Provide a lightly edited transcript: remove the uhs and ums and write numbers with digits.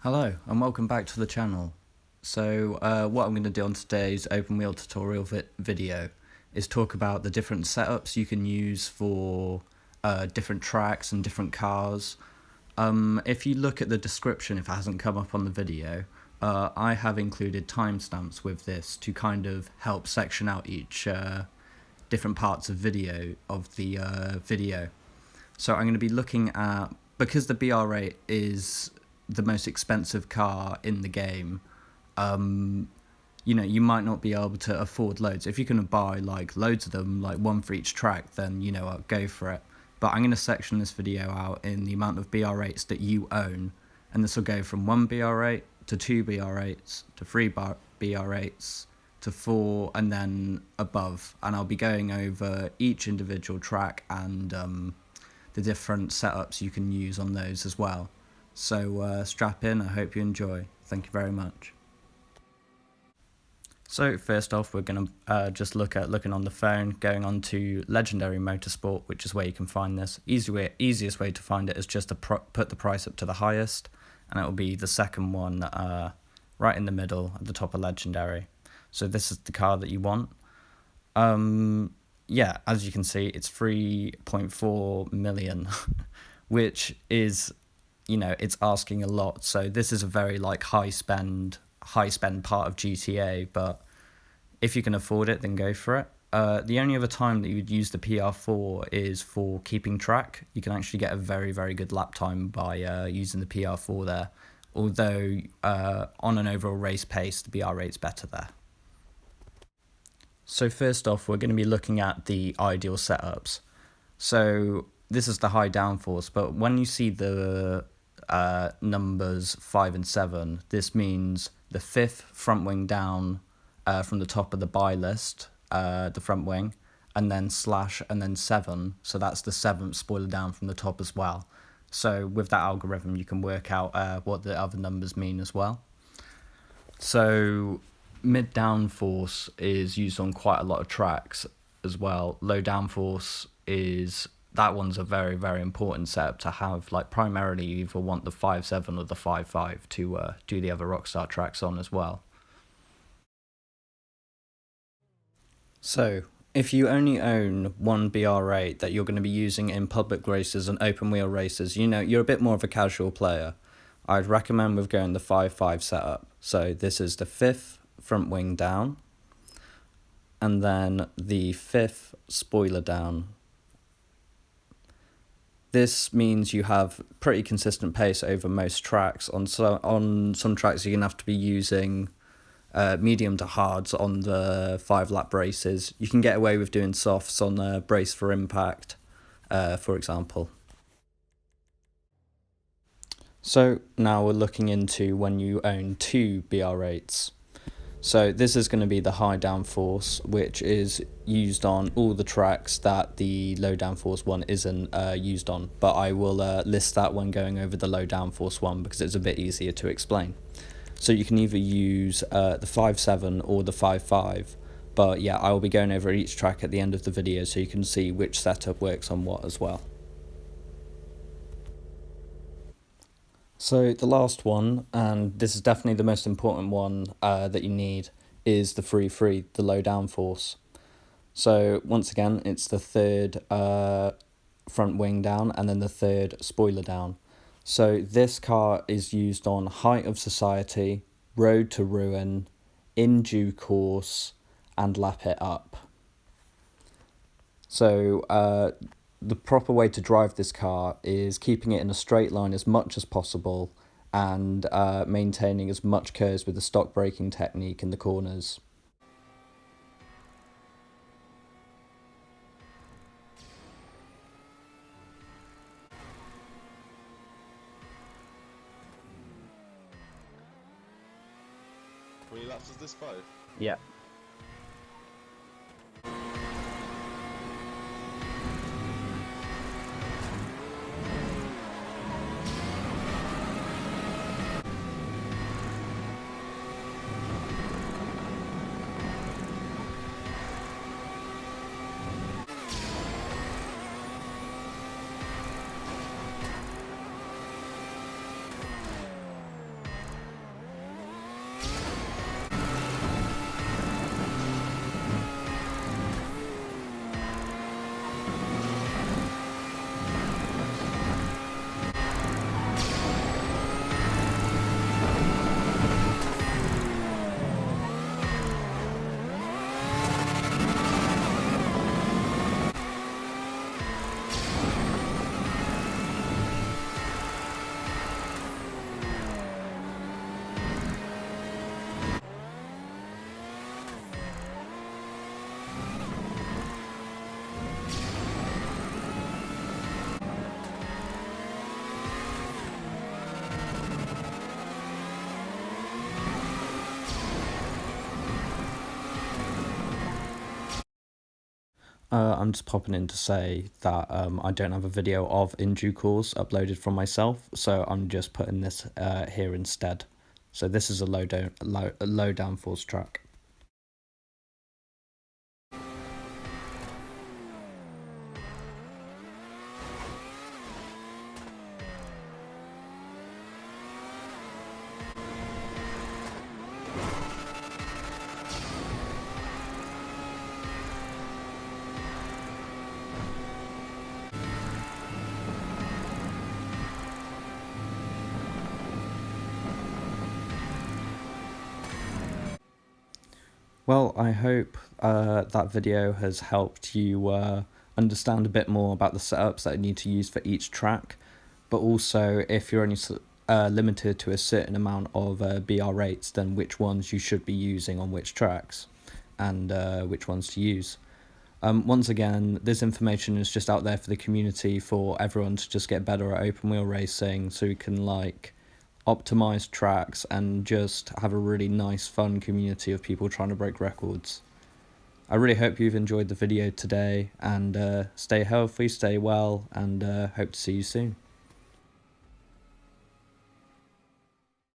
Hello and welcome back to the channel. So what I'm going to do on today's open wheel tutorial video is talk about the different setups you can use for different tracks and different cars. If you look at the description, if it hasn't come up on the video, I have included timestamps with this to kind of help section out each different parts of the video. So I'm going to be looking at, because the BR8 is the most expensive car in the game, you know, you might not be able to afford loads. If you're going to buy like loads of them, like one for each track, then you know what, go for it. But I'm going to section this video out in the amount of BR8s that you own, and this will go from 1 BR8 to 2 BR8s to 3 BR8s to 4 and then above, and I'll be going over each individual track and the different setups you can use on those as well. So strap in, I hope you enjoy. Thank you very much. So first off, we're going to just looking on the phone, going on to Legendary Motorsport, which is where you can find this. Easiest way to find it is just to put the price up to the highest, and it will be the second one right in the middle at the top of Legendary. So this is the car that you want. Yeah, as you can see, it's 3.4 million, which is, you know, it's asking a lot. So this is a very like high spend part of GTA, but if you can afford it, then go for it. The only other time that you would use the PR4 is for keeping track. You can actually get a very, very good lap time by using the PR4 there, although on an overall race pace, the BR8's better there. So first off, we're going to be looking at the ideal setups. So this is the high downforce, but when you see the numbers 5 and 7, this means the 5th front wing down from the top of the buy list, the front wing, and then slash and then 7, so that's the 7th spoiler down from the top as well. So with that algorithm you can work out what the other numbers mean as well. So mid downforce is used on quite a lot of tracks as well. Low downforce that one's a very, very important setup to have. Like primarily you either want the 5.7 or the 5.5 to do the other Rockstar tracks on as well. So if you only own one BR8 that you're going to be using in public races and open wheel races, you know, you're a bit more of a casual player, I'd recommend with going the 5.5 setup. So this is the 5th front wing down, and then the 5th spoiler down. This means you have pretty consistent pace over most tracks. On some tracks you're going to have to be using medium to hards on the 5-lap races. You can get away with doing softs on the brace for impact, for example. So now we're looking into when you own 2 BR8s. So this is going to be the high downforce, which is used on all the tracks that the low downforce one isn't used on. But I will list that when going over the low downforce one because it's a bit easier to explain. So you can either use the 5.7 or the 5.5. But yeah, I will be going over each track at the end of the video so you can see which setup works on what as well. So the last one, and this is definitely the most important one that you need, is the 3.3, the low downforce. So once again, it's the 3rd front wing down and then the 3rd spoiler down. So this car is used on Height of Society, Road to Ruin, In Due Course, and Lap It Up. So the proper way to drive this car is keeping it in a straight line as much as possible and maintaining as much curves with the stock braking technique in the corners. How many laps is this, 5? Yeah. I'm just popping in to say that I don't have a video of In Due Course uploaded from myself, so I'm just putting this here instead. So this is a low downforce track. Well, I hope that video has helped you understand a bit more about the setups that you need to use for each track, but also if you're only limited to a certain amount of BR8s, then which ones you should be using on which tracks, and which ones to use. Once again, this information is just out there for the community, for everyone to just get better at open wheel racing, so we can optimize tracks and just have a really nice fun community of people trying to break records. I really hope you've enjoyed the video today, and stay healthy, stay well, and hope to see you soon.